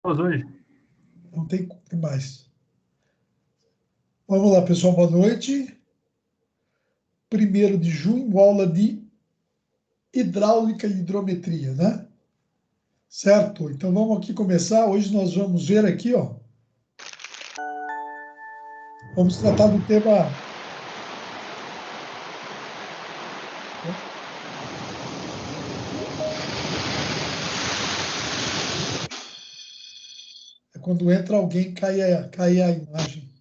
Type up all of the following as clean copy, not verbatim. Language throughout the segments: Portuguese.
Hoje. Não tem mais. Vamos lá, pessoal, boa noite. 1º de junho, aula de hidráulica e hidrometria, né? Certo? Então vamos aqui começar. Hoje nós vamos ver aqui, ó. Vamos tratar do tema. É quando entra alguém, cai a imagem.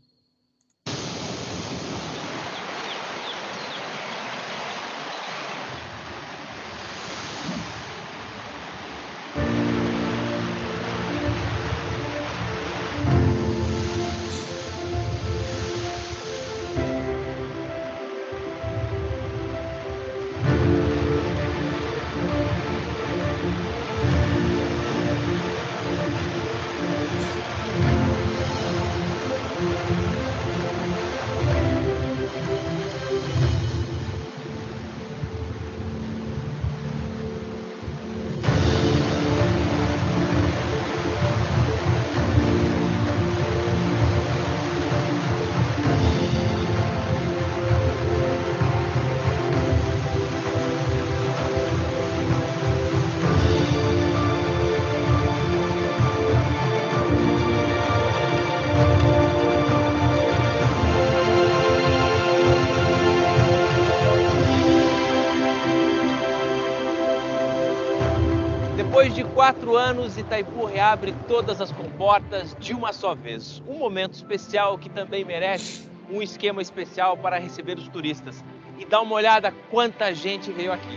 Depois de 4 anos, Itaipu reabre todas as comportas de uma só vez. Um momento especial que também merece um esquema especial para receber os turistas. E dá uma olhada quanta gente veio aqui.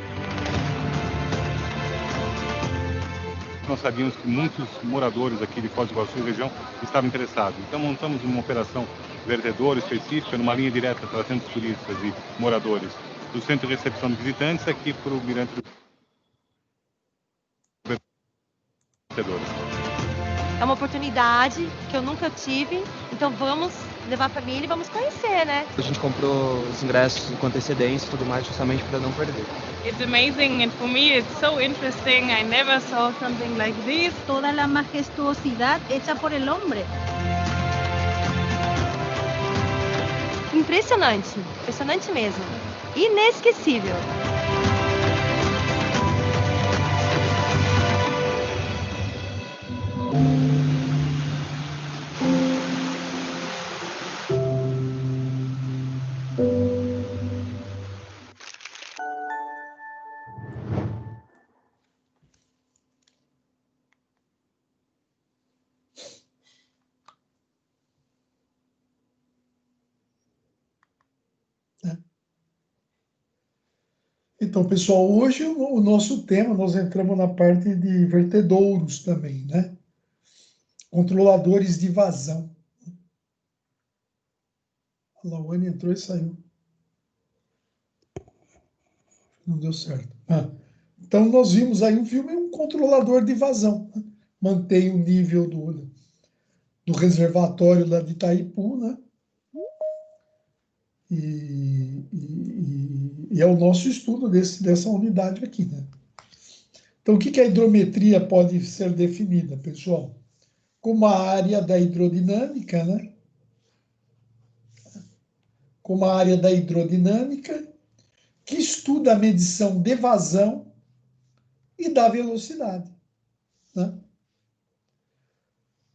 Nós sabíamos que muitos moradores aqui de Foz do Iguaçu e região estavam interessados. Então montamos uma operação vertedora específica, numa linha direta trazendo turistas e moradores do centro de recepção de visitantes aqui para o Mirante do Vertedores. É uma oportunidade que eu nunca tive, então vamos levar a família e vamos conhecer, né? A gente comprou os ingressos com antecedência e tudo mais, justamente para não perder. It's amazing and for me it's so interesting. I never saw something like this. Toda la majestuosidad hecha por el hombre. Impressionante, impressionante mesmo. Inesquecível. Então, pessoal, hoje o nosso tema, nós entramos na parte de vertedouros também, né? Controladores de vazão. A Lawane entrou e saiu. Não deu certo. Então, nós vimos aí um filme, um controlador de vazão. Né? Mantém o nível do reservatório lá de Itaipu, né? E é o nosso estudo dessa unidade aqui, né? Então, o que a hidrometria pode ser definida, pessoal? Como a área da hidrodinâmica, né? Como a área da hidrodinâmica, que estuda a medição de vazão e da velocidade, né?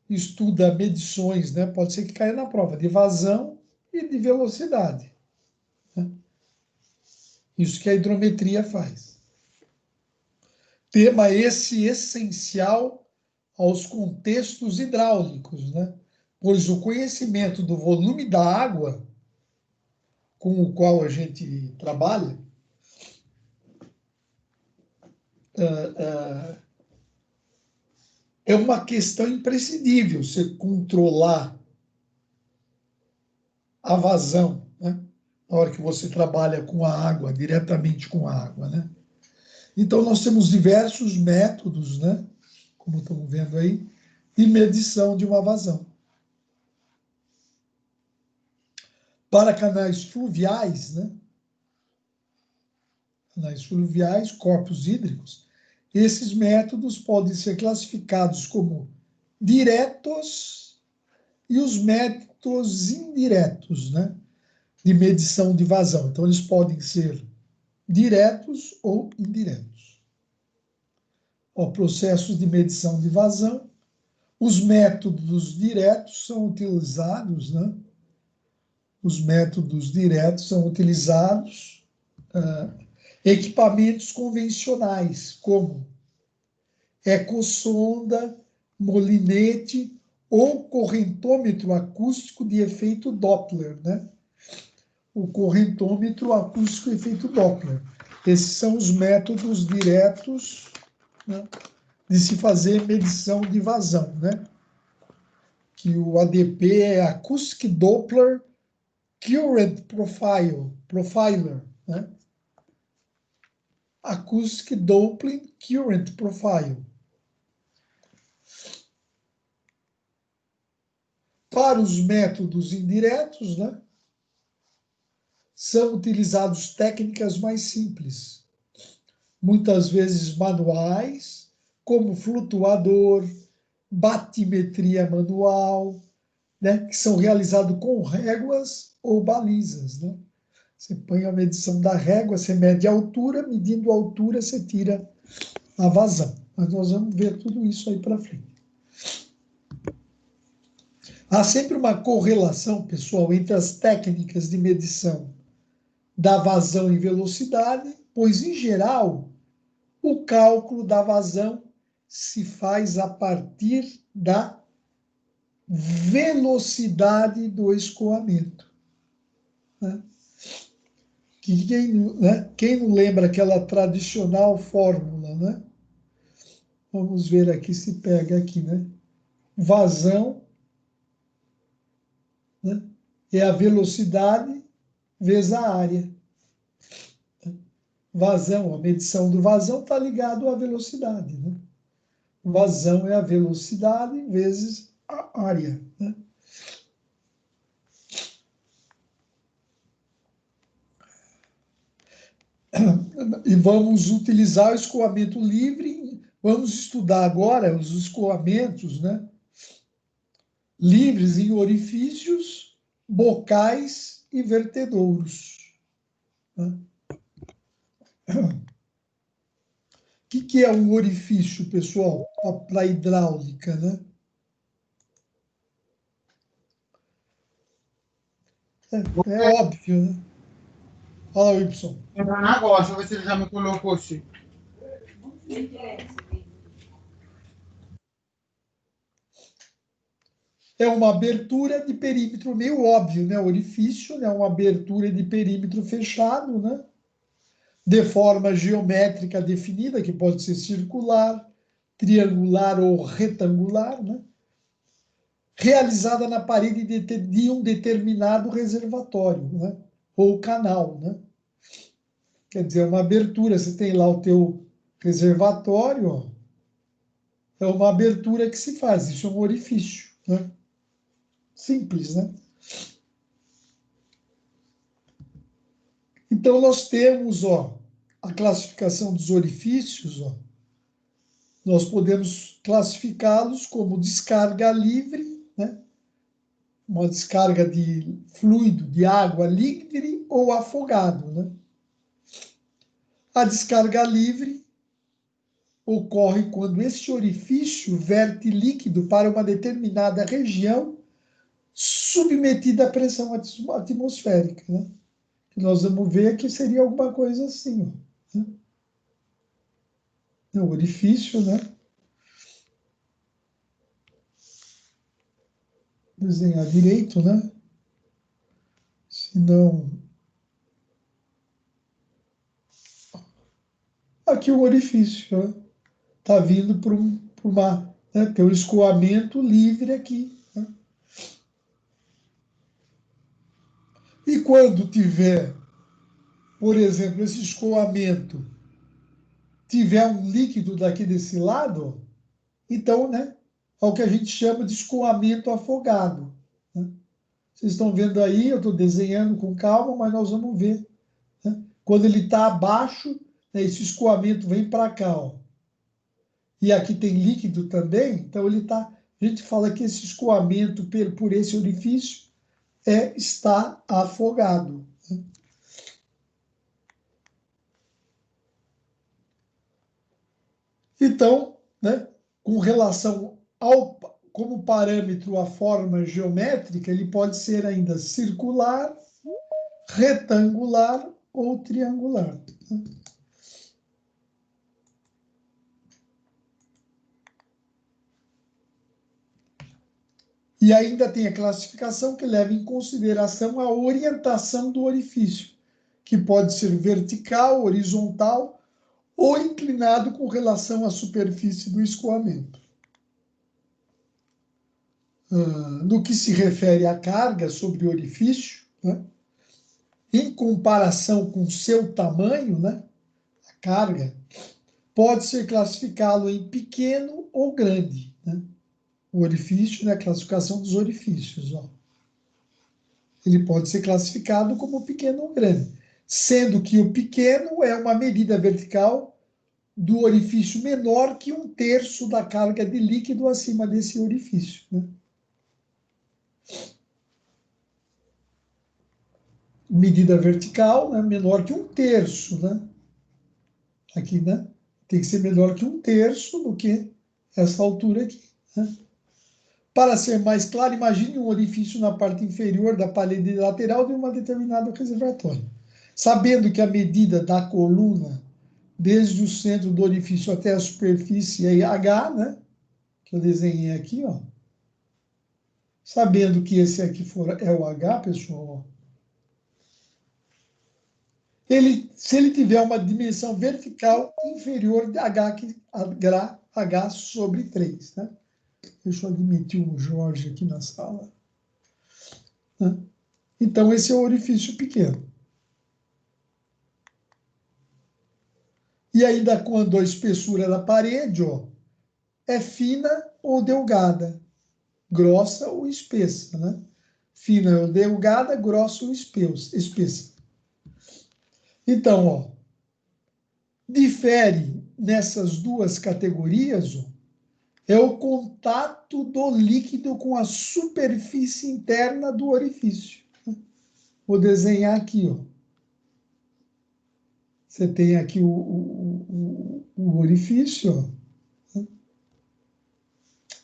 Estuda medições, né? Pode ser que caia na prova, de vazão e de velocidade. Né? Isso que a hidrometria faz. Tema esse essencial aos contextos hidráulicos, né? Pois o conhecimento do volume da água com o qual a gente trabalha é uma questão imprescindível, você controlar a vazão, né? Na hora que você trabalha com a água, diretamente com a água, né? Então, nós temos diversos métodos, né? Como estamos vendo aí, de medição de uma vazão. Para canais fluviais, né? Canais fluviais, corpos hídricos, esses métodos podem ser classificados como diretos e os métodos indiretos, né, de medição de vazão. Então, eles podem ser diretos ou indiretos. Ó, processos de medição de vazão. Os métodos diretos são utilizados, né? Os métodos diretos são utilizados equipamentos convencionais, como ecossonda, molinete ou correntômetro acústico de efeito Doppler, né? O correntômetro acústico de efeito Doppler. Esses são os métodos diretos, né, de se fazer medição de vazão, né? Que o ADP é Acoustic Doppler Current Profiler, né? Acoustic Doppler Current Profile. Para os métodos indiretos, né, são utilizadas técnicas mais simples, muitas vezes manuais, como flutuador, batimetria manual, né, que são realizados com réguas ou balizas, né? Você põe a medição da régua, você mede a altura, medindo a altura, você tira a vazão. Mas nós vamos ver tudo isso aí para frente. Há sempre uma correlação, pessoal, entre as técnicas de medição da vazão e velocidade, pois, em geral, o cálculo da vazão se faz a partir da velocidade do escoamento, né? Quem não lembra aquela tradicional fórmula, né? Vamos ver aqui se pega aqui, né? Vazão, né, é a velocidade vezes a área. Vazão, a medição do vazão está ligado à velocidade, né? Vazão é a velocidade vezes a área, né? E vamos utilizar o escoamento livre. Vamos estudar agora os escoamentos, né, livres em orifícios, bocais e vertedouros, né? O que é um orifício, pessoal, para a hidráulica, né? É óbvio, né? Fala, Wilson. Entrar na agora, deixa eu ver se ele já me colocou, Chico. É uma abertura de perímetro meio óbvio, né? Orifício, né? Uma abertura de perímetro fechado, né? De forma geométrica definida, que pode ser circular, triangular ou retangular, né? Realizada na parede de um determinado reservatório, né? Ou canal, né? Quer dizer, uma abertura, você tem lá o teu reservatório, ó, é uma abertura que se faz, isso é um orifício, né? Simples, né? Então, nós temos, ó, a classificação dos orifícios, ó. Nós podemos classificá-los como descarga livre, né? Uma descarga de fluido, de água livre ou afogado, né? A descarga livre ocorre quando este orifício verte líquido para uma determinada região submetida à pressão atmosférica, né? Que nós vamos ver que seria alguma coisa assim, ó, né? O orifício, né? Desenhar direito, né? Senão... Aqui o orifício, né? Tá vindo por uma... Né? Tem um escoamento livre aqui, né? E quando tiver, por exemplo, esse escoamento, tiver um líquido daqui desse lado, então, né, é o que a gente chama de escoamento afogado, né? Vocês estão vendo aí, eu estou desenhando com calma, mas nós vamos ver, né? Quando ele está abaixo, né, esse escoamento vem para cá, ó. E aqui tem líquido também, então ele está a gente fala que esse escoamento por esse orifício está afogado. Então, né, com relação como parâmetro à forma geométrica, ele pode ser ainda circular, retangular ou triangular. E ainda tem a classificação que leva em consideração a orientação do orifício, que pode ser vertical, horizontal ou inclinado com relação à superfície do escoamento. No que se refere à carga sobre o orifício, né, em comparação com seu tamanho, né, a carga pode ser classificado em pequeno ou grande, né? O orifício, né, a classificação dos orifícios, ó. Ele pode ser classificado como pequeno ou grande, sendo que o pequeno é uma medida vertical do orifício menor que 1/3 da carga de líquido acima desse orifício, né? Medida vertical, né, menor que 1/3, né? Aqui, né? Tem que ser menor que 1/3 do que essa altura aqui, né? Para ser mais claro, imagine um orifício na parte inferior da parede lateral de uma determinada reservatória. Sabendo que a medida da coluna, desde o centro do orifício até a superfície é H, né? Que eu desenhei aqui, ó. Sabendo que esse aqui é o H, pessoal, ó. Se ele tiver uma dimensão vertical inferior de H sobre 3, né? Deixa eu admitir o Jorge aqui na sala. Né? Então, esse é o orifício pequeno. E ainda quando a espessura da parede, ó, é fina ou delgada, grossa ou espessa, né? Fina ou delgada, grossa ou espessa. Então, ó, difere nessas duas categorias, ó, é o contato do líquido com a superfície interna do orifício. Vou desenhar aqui, ó. Você tem aqui o orifício, ó. Vou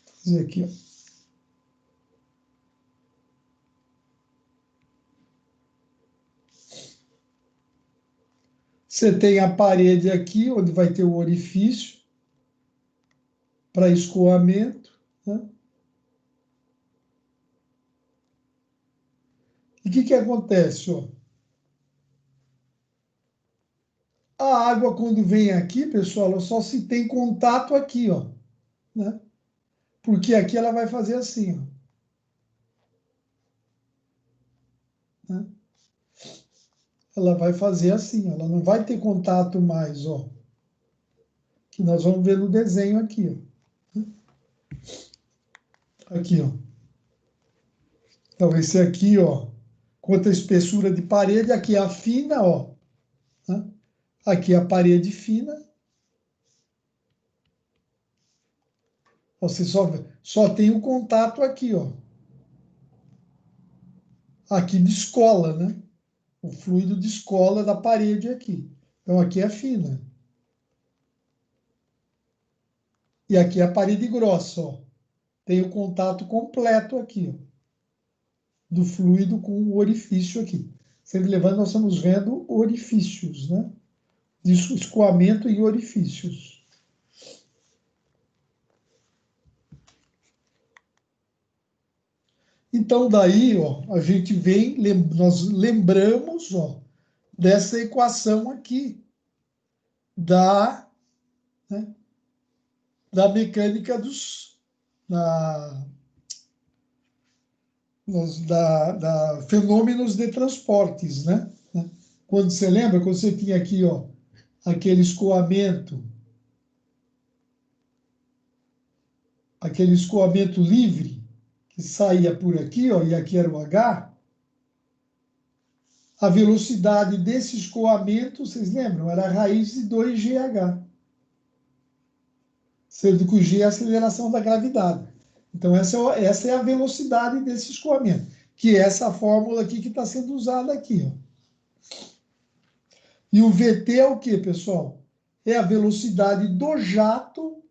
fazer aqui, ó. Você tem a parede aqui, onde vai ter o orifício para escoamento, né? E o que acontece, ó? A água, quando vem aqui, pessoal, ela só se tem contato aqui, ó, né? Porque aqui ela vai fazer assim, ó. Né? Ela vai fazer assim, ela não vai ter contato mais, ó. Que nós vamos ver no desenho aqui, ó. Aqui, ó. Então, esse aqui, ó, quanto a espessura de parede, aqui é a fina, ó. Né? Aqui é a parede fina. Você só tem o contato aqui, ó. Aqui descola, né? O fluido descola da parede aqui. Então, aqui é fina. E aqui é a parede grossa, ó. Tem o contato completo aqui, ó, do fluido com o orifício aqui. Sempre levando, nós estamos vendo orifícios, né? De escoamento e orifícios. Então, daí, ó, a gente vem, nós lembramos, ó, dessa equação aqui da mecânica da fenômenos de transportes, né? Quando você lembra, quando você tinha aqui, ó, aquele escoamento livre, que saía por aqui, ó, e aqui era o H, a velocidade desse escoamento, vocês lembram? Era a raiz de 2GH. Sendo que o G é a aceleração da gravidade. Então, essa é a velocidade desse escoamento, que é essa fórmula aqui que está sendo usada aqui. Ó. E o VT é o quê, pessoal? É a velocidade do jato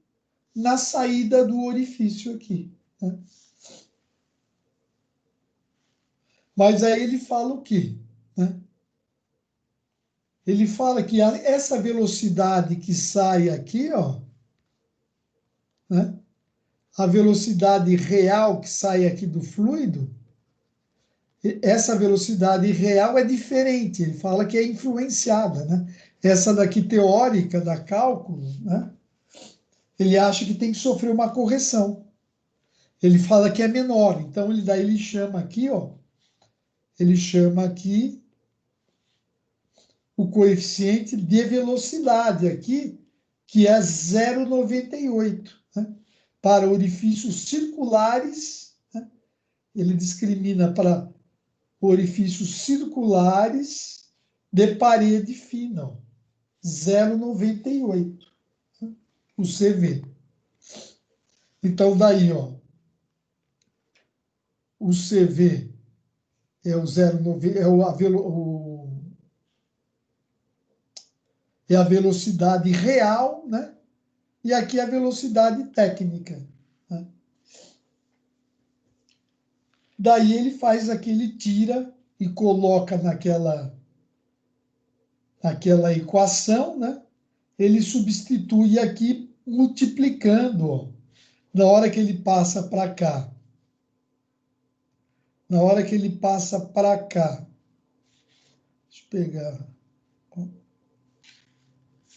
na saída do orifício aqui. Né? Mas aí ele fala o quê? Né? Ele fala que essa velocidade que sai aqui, ó, né? A velocidade real que sai aqui do fluido, essa velocidade real é diferente. Ele fala que é influenciada, né? Essa daqui teórica da cálculo, né? Ele acha que tem que sofrer uma correção. Ele fala que é menor. Então, ele chama aqui, ó, ele chama aqui o coeficiente de velocidade aqui, que é 0,98, né? Para orifícios circulares, né? Ele discrimina para orifícios circulares de parede fina, 0,98, né? O CV. Então, daí, ó, o CV é o 0,9, é a velocidade real, né? E aqui a velocidade técnica. Né? Daí ele faz aquele, tira e coloca naquela equação, né? Ele substitui aqui multiplicando, ó, na hora que ele passa para cá. Na hora que ele passa para cá. Deixa eu pegar.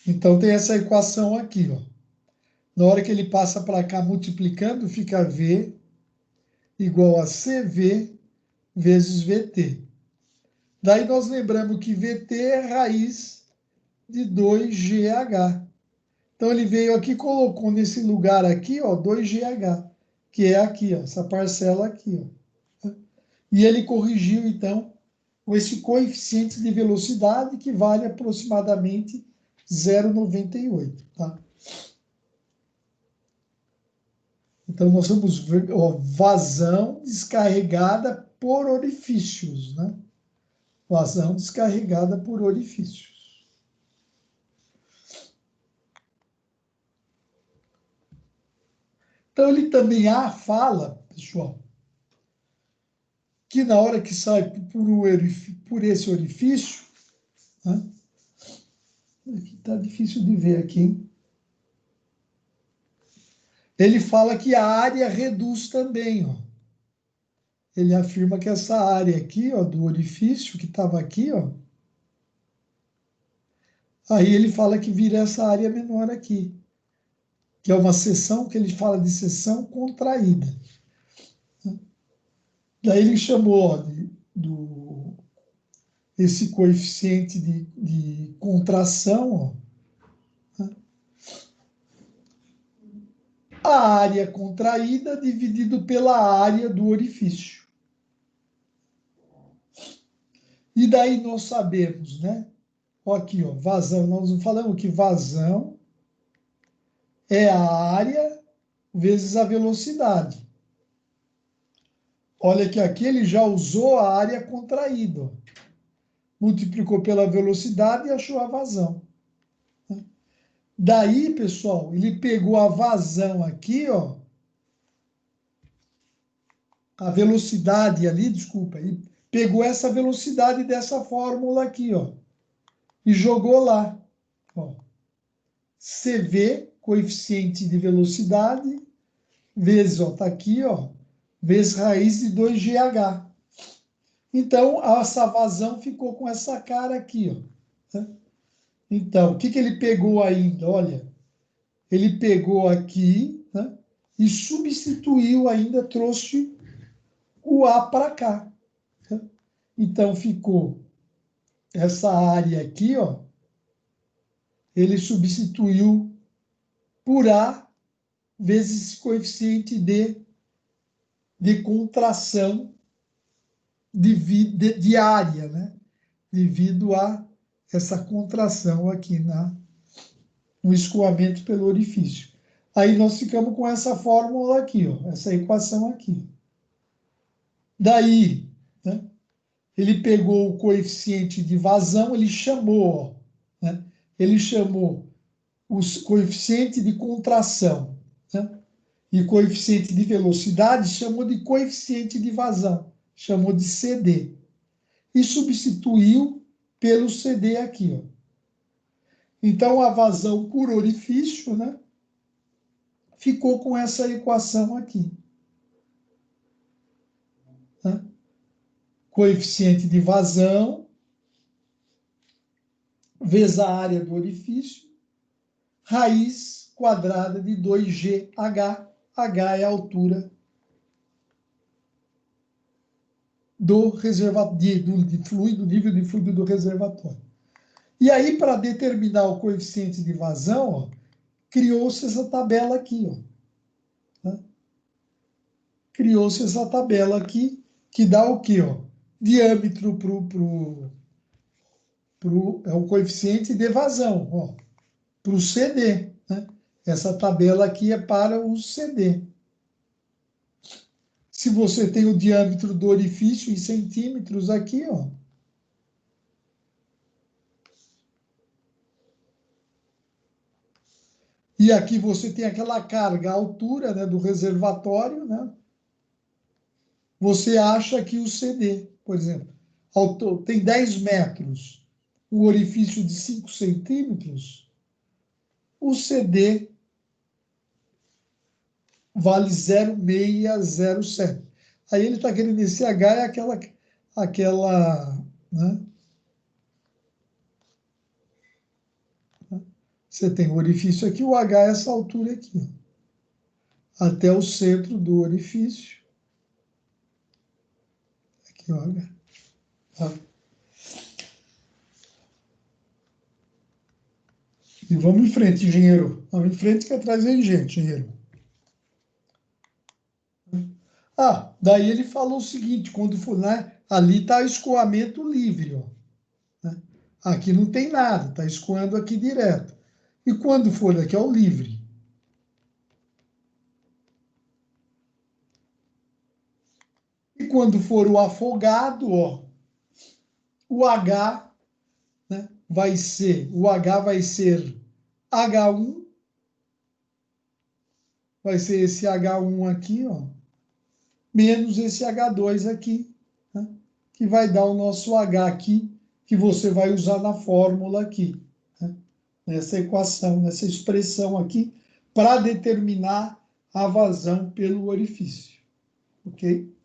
Então tem essa equação aqui, ó. Na hora que ele passa para cá multiplicando, fica V igual a CV vezes VT. Daí nós lembramos que VT é raiz de 2GH. Então ele veio aqui e colocou nesse lugar aqui, ó, 2GH, que é aqui, ó, essa parcela aqui, ó. E ele corrigiu, então, com esse coeficiente de velocidade que vale aproximadamente 0,98, tá? Então, nós vamos ver, ó, vazão descarregada por orifícios, né? Vazão descarregada por orifícios. Então, ele também fala, pessoal, que na hora que sai por esse orifício, né? Aqui está difícil de ver aqui, hein? Ele fala que a área reduz também, ó. Ele afirma que essa área aqui, ó, do orifício que estava aqui, ó, aí ele fala que vira essa área menor aqui, que é uma seção que ele fala de seção contraída. Daí ele chamou, ó, esse coeficiente de contração, ó, a área contraída dividido pela área do orifício. E daí nós sabemos, né? Ó, aqui, ó, vazão. Nós falamos que vazão é a área vezes a velocidade. Olha que aqui ele já usou a área contraída, ó. Multiplicou pela velocidade e achou a vazão. Daí, pessoal, ele pegou a vazão aqui, ó, a velocidade ali, desculpa, ele pegou essa velocidade dessa fórmula aqui, ó, e jogou lá, ó. CV, coeficiente de velocidade, vezes, ó, tá aqui, ó, vezes raiz de 2GH. Então, essa vazão ficou com essa cara aqui, ó. Né? Então, o que ele pegou ainda? Olha, ele pegou aqui, né, e substituiu ainda, trouxe o A para cá. Né? Então, ficou essa área aqui, ó, ele substituiu por A vezes esse coeficiente de contração de área, né, devido a essa contração aqui no escoamento pelo orifício. Aí nós ficamos com essa fórmula aqui, ó, essa equação aqui. Daí, né, ele pegou o coeficiente de vazão, ele chamou, ó, né, ele chamou os coeficiente de contração, né, e coeficiente de velocidade, chamou de coeficiente de vazão, chamou de CD. E substituiu pelo CD aqui, ó. Então, a vazão por orifício, né, ficou com essa equação aqui. Né? Coeficiente de vazão vezes a área do orifício, raiz quadrada de 2GH. H é a altura do reservatório, de fluido, nível de fluido do reservatório. E aí, para determinar o coeficiente de vazão, criou-se essa tabela aqui, ó. Né? Criou-se essa tabela aqui, que dá o quê? Ó? Diâmetro é o coeficiente de vazão, para o CD. Né? Essa tabela aqui é para o CD. Se você tem o diâmetro do orifício em centímetros aqui, ó. E aqui você tem aquela carga, a altura, né, do reservatório, né? Você acha que o CD, por exemplo, tem 10 metros, o orifício de 5 centímetros, o CD vale 0,607. Aí ele está querendo, esse H é aquela, né? Você tem o orifício aqui, o H é essa altura aqui, até o centro do orifício. Aqui, ó, H. Tá? E vamos em frente, engenheiro. Vamos em frente que atrás vem gente, engenheiro. Ah, daí ele falou o seguinte, quando for, né, ali está escoamento livre, ó, né? Aqui não tem nada, está escoando aqui direto. E quando for aqui é o livre. E quando for o afogado, ó, o H, né, vai ser H1, vai ser esse H1 aqui, ó, menos esse H2 aqui, né, que vai dar o nosso H aqui, que você vai usar na fórmula aqui, né, nessa equação, nessa expressão aqui, para determinar a vazão pelo orifício. Ok?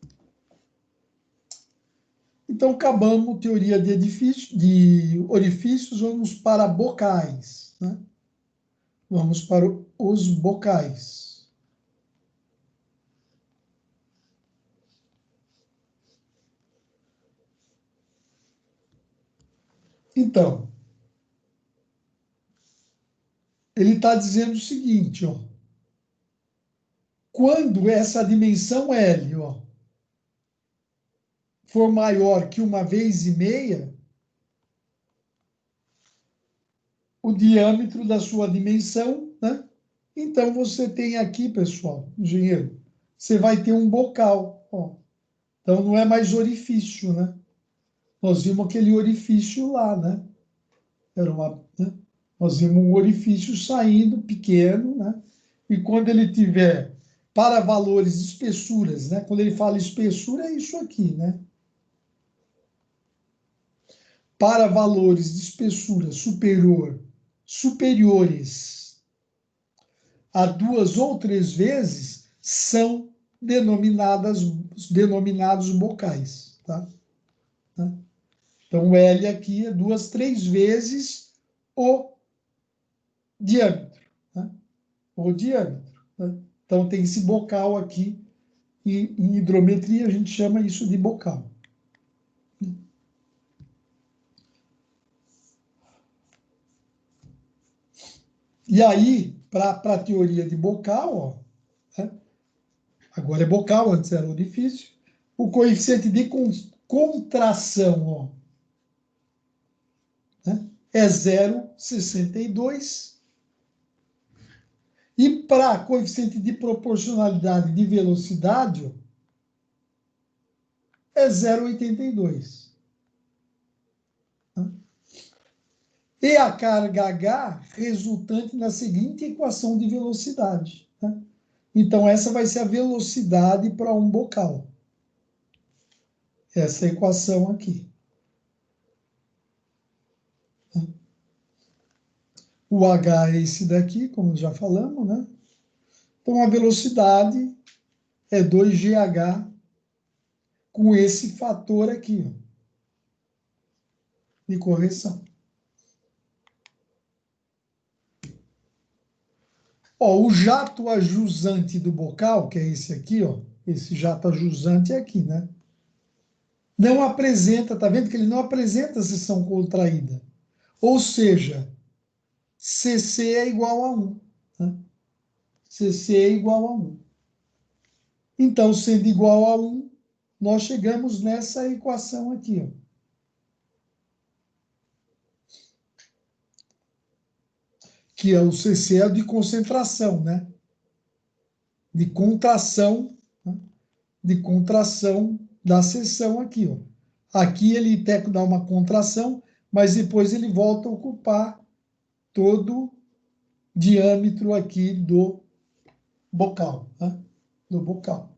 Então, acabamos teoria de orifícios, vamos para bocais. Né? Vamos para os bocais. Então, ele está dizendo o seguinte, ó. Quando essa dimensão L, ó, for maior que 1,5 vezes, o diâmetro da sua dimensão, né? Então, você tem aqui, pessoal, engenheiro, você vai ter um bocal, ó. Então, não é mais orifício, né? Nós vimos aquele orifício lá, né? Né? Nós vimos um orifício saindo pequeno, né? E quando ele tiver para valores de espessuras, né? Quando ele fala espessura, é isso aqui, né? Para valores de espessura superiores a 2 ou 3 vezes, são denominados bocais, tá? Então, o L aqui é 2, 3 vezes o diâmetro, né? O diâmetro, né? Então, tem esse bocal aqui, e em hidrometria a gente chama isso de bocal. E aí, para a teoria de bocal, ó, né? Agora é bocal, antes era orifício, o coeficiente de contração, ó, né? É 0,62. E para coeficiente de proporcionalidade de velocidade, ó, é 0,82. E a carga H resultante na seguinte equação de velocidade. Né? Então, essa vai ser a velocidade para um bocal. Essa equação aqui. O H é esse daqui, como já falamos, né? Então, a velocidade é 2GH com esse fator aqui, ó, de correção. Ó, o jato ajusante do bocal, que é esse aqui, ó, esse jato ajusante é aqui, né? Não apresenta, tá vendo que ele não apresenta seção contraída. Ou seja, CC é igual a 1. Né? CC é igual a 1. Então, sendo igual a 1, nós chegamos nessa equação aqui, ó. Que é o CC é de concentração, né? De contração, né? De contração da seção aqui, ó. Aqui ele dá uma contração, mas depois ele volta a ocupar todo o diâmetro aqui do bocal, né? Do bocal.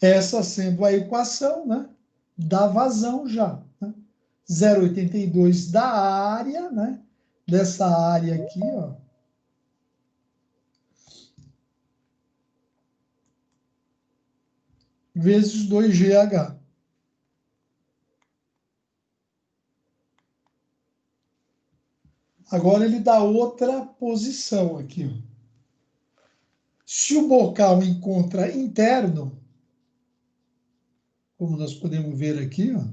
Essa sendo a equação, né? Da vazão já, né? 0,82 da área, né? Dessa área aqui, ó. Vezes 2GH. Agora ele dá outra posição aqui, ó. Se o bocal encontra interno, como nós podemos ver aqui, ó.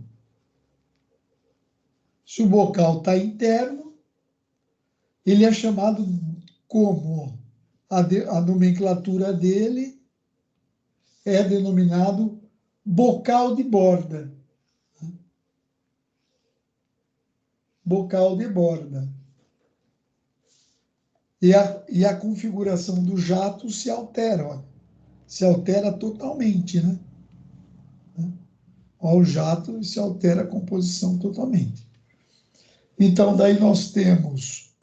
Se o bocal está interno, ele é chamado como a nomenclatura dele é denominado bocal de borda. Bocal de borda. E a configuração do jato se altera, ó. Se altera totalmente, né? Ó, o jato se altera a composição totalmente. Então, daí nós temos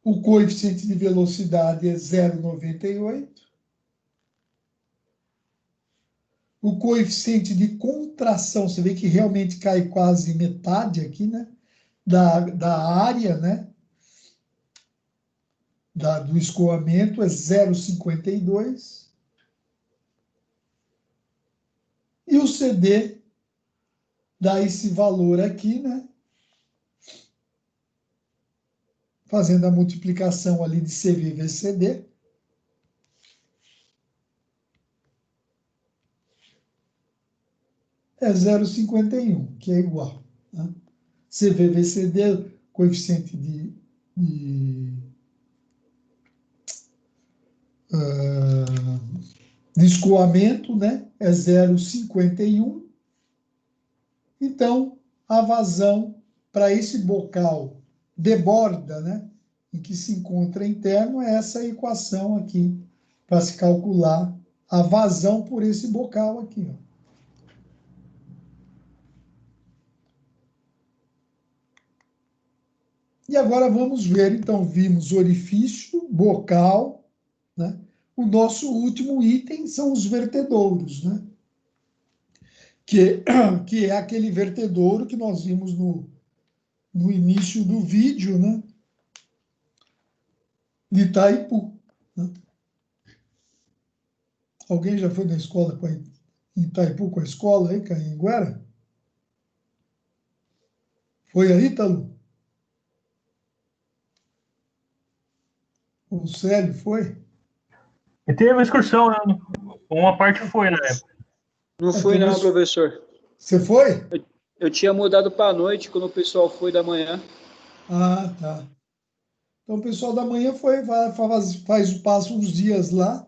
o coeficiente de velocidade é 0,98. O coeficiente de contração, você vê que realmente cai quase metade aqui, né? Da área, né? Do escoamento é 0,52. E o CD dá esse valor aqui, né? Fazendo a multiplicação ali de CV vezes CD. É 0,51, que é igual. Né? CV vezes CD, coeficiente de escoamento, né? É 0,51. Então, a vazão para esse bocal de borda, né? Em que se encontra interno, é essa equação aqui, para se calcular a vazão por esse bocal aqui, ó. E agora vamos ver, então, vimos orifício, bocal, né? O nosso último item são os vertedouros, né? Que é aquele vertedouro que nós vimos no início do vídeo, né? De Itaipu. Né? Alguém já foi na escola em Itaipu com a escola aí, Canhanguera? Foi aí, Ítalo? O Célio foi? E teve uma excursão, né? Uma parte foi na época. Não fui não, professor. Você foi? Eu tinha mudado para a noite quando o pessoal foi da manhã. Ah, tá. Então o pessoal da manhã passa uns dias lá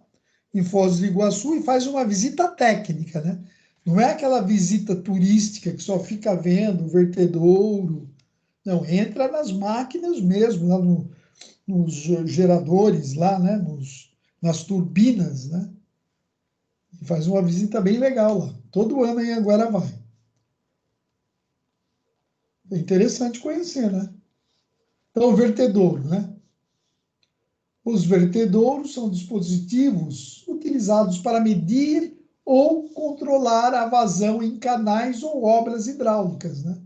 em Foz do Iguaçu e faz uma visita técnica, né? Não é aquela visita turística que só fica vendo o vertedouro. Não, entra nas máquinas mesmo, lá nos geradores, lá, né? Nas turbinas, né? E faz uma visita bem legal lá. Todo ano em Anguera vai. É interessante conhecer, né? Então, o vertedouro, né? Os vertedouros são dispositivos utilizados para medir ou controlar a vazão em canais ou obras hidráulicas, né?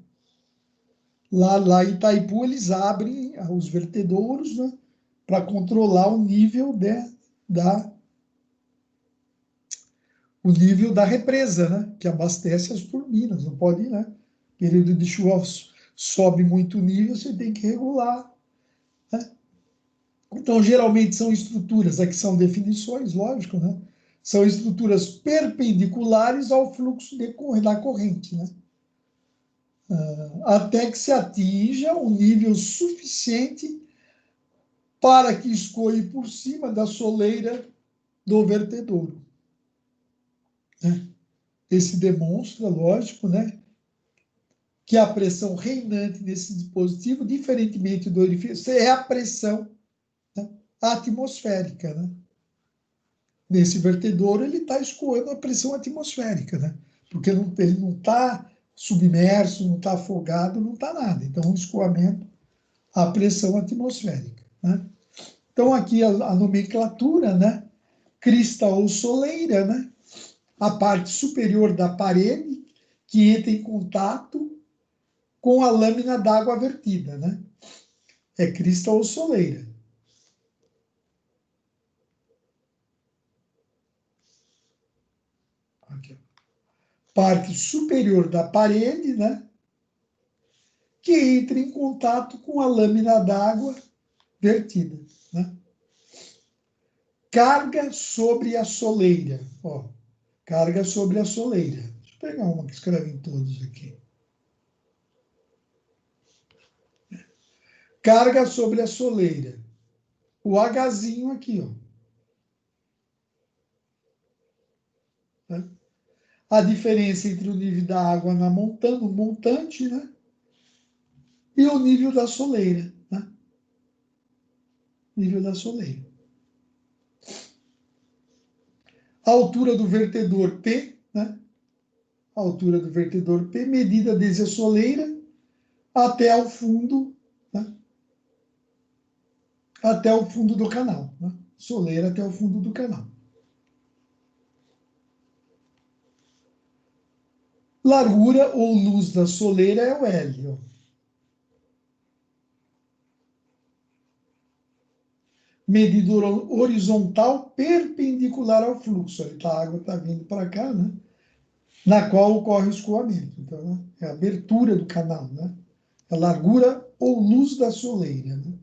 Lá em Itaipu, eles abrem os vertedouros, né, para controlar o nível o nível da represa, né, que abastece as turbinas. Não pode, né? Período de chuva sobe muito o nível, você tem que regular, né? Então, geralmente são estruturas, aqui são definições, lógico, né? São estruturas perpendiculares ao fluxo da corrente, né? Até que se atinja um nível suficiente para que escoe por cima da soleira do vertedouro, né? Esse demonstra, lógico, né, que a pressão reinante desse dispositivo, diferentemente do orifício, é a pressão, né, atmosférica, né? Nesse vertedouro, ele está escoando a pressão atmosférica, né? Porque ele não está submerso, não está afogado, não está nada. Então, o escoamento, a pressão atmosférica, né? Então, aqui a nomenclatura, né? Crista ou soleira, né? A parte superior da parede que entra em contato com a lâmina d'água vertida, né? É crista ou soleira. Aqui, parte superior da parede, né? Que entra em contato com a lâmina d'água vertida, né? Carga sobre a soleira, ó. Carga sobre a soleira. Deixa eu pegar uma que escreve em todos aqui. Carga sobre a soleira. O Hzinho aqui, ó. Tá? A diferença entre o nível da água no montante, né? E o nível da soleira, né? Nível da soleira. A altura do vertedor P, né? A altura do vertedor P, medida desde a soleira até o fundo, né? Até o fundo do canal, né? Soleira até o fundo do canal. Largura ou luz da soleira é o L, ó. Medidor horizontal perpendicular ao fluxo. A água está vindo para cá, né? Na qual ocorre o escoamento. Então, né? É a abertura do canal, né? A largura ou luz da soleira, né?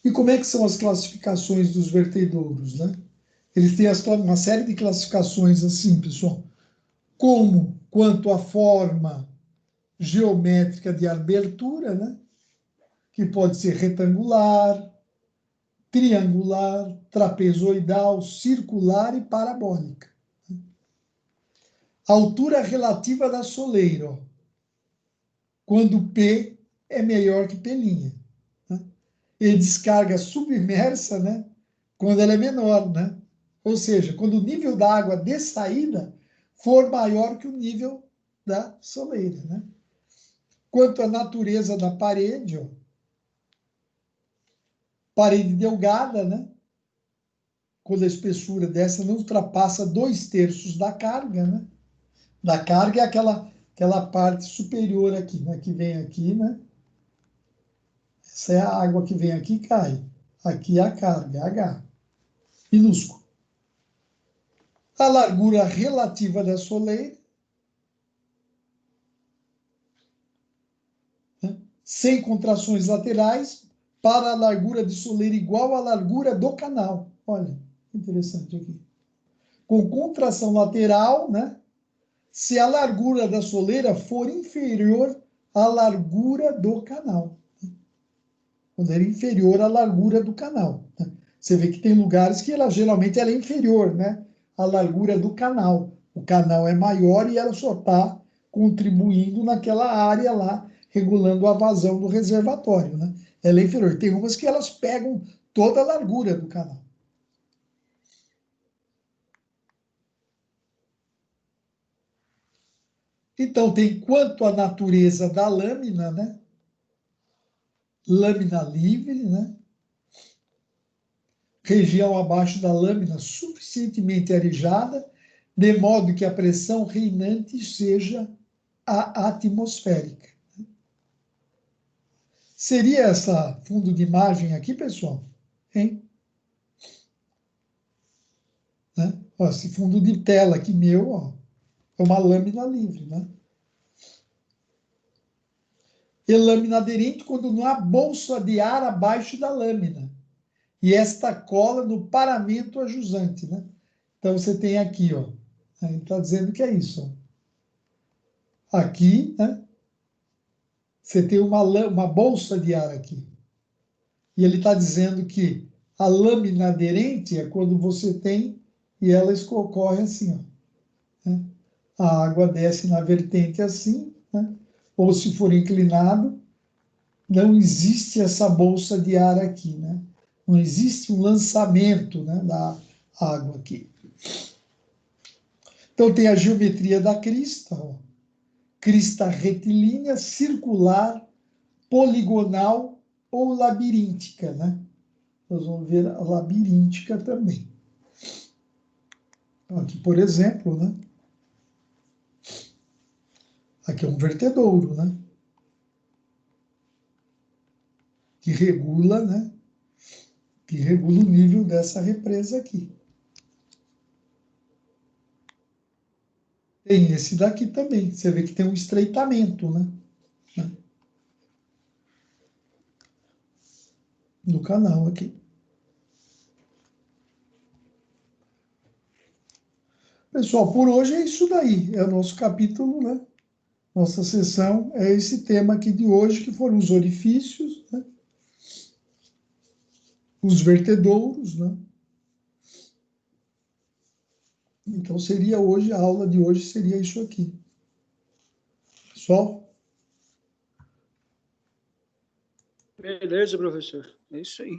E como é que são as classificações dos vertedouros, né? Eles têm uma série de classificações assim, pessoal, como quanto à forma geométrica de abertura, né? Que pode ser retangular, triangular, trapezoidal, circular e parabólica. A altura relativa da soleira, ó, quando P é maior que P', né? E descarga submersa, né? Quando ela é menor, né? Ou seja, quando o nível da água de saída for maior que o nível da soleira, né? Quanto à natureza da parede, ó, parede delgada, né? Quando a espessura dessa não ultrapassa 2/3 da carga, né? Da carga é aquela parte superior aqui, né? Que vem aqui, né? Essa é a água que vem aqui e cai. Aqui é a carga, H. Minúsculo. A largura relativa da soleira, né? Sem contrações laterais, para a largura de soleira igual à largura do canal. Olha, interessante aqui. Com contração lateral, né? Se a largura da soleira for inferior à largura do canal. Quando ela é inferior à largura do canal, né? Você vê que tem lugares que geralmente ela é inferior, né? a largura do canal. O canal é maior e ela só está contribuindo naquela área lá, regulando a vazão do reservatório, né? Ela é inferior. Tem umas que elas pegam toda a largura do canal. Então, tem quanto à natureza da lâmina, né? Lâmina livre, né? Região abaixo da lâmina suficientemente arejada, de modo que a pressão reinante seja a atmosférica. Seria essa fundo de imagem aqui, pessoal? Hein? Né? Ó, esse fundo de tela aqui meu, ó, é uma lâmina livre, né? E lâmina aderente quando não há bolsa de ar abaixo da lâmina. E esta cola no paramento ajusante, né? Então, você tem aqui, ó. Ele está dizendo que é isso. Ó. Aqui, né? Você tem uma bolsa de ar aqui. E ele está dizendo que a lâmina aderente é quando você tem e ela escorre assim, ó. Né? A água desce na vertente assim, né? Ou se for inclinado, não existe essa bolsa de ar aqui, né? Não existe um lançamento, né, da água aqui. Então, tem a geometria da crista, ó. Crista retilínea, circular, poligonal ou labiríntica, né? Nós vamos ver a labiríntica também. Aqui, por exemplo, né? Aqui é um vertedouro, né? Que regula, né? Que regula o nível dessa represa aqui. Tem esse daqui também. Você vê que tem um estreitamento, né? No canal aqui. Pessoal, por hoje é isso daí. É o nosso capítulo, né? Nossa sessão é esse tema aqui de hoje, que foram os orifícios, né? Os vertedouros, né? Então, seria hoje, a aula de hoje seria isso aqui. Pessoal? Beleza, professor. É isso aí.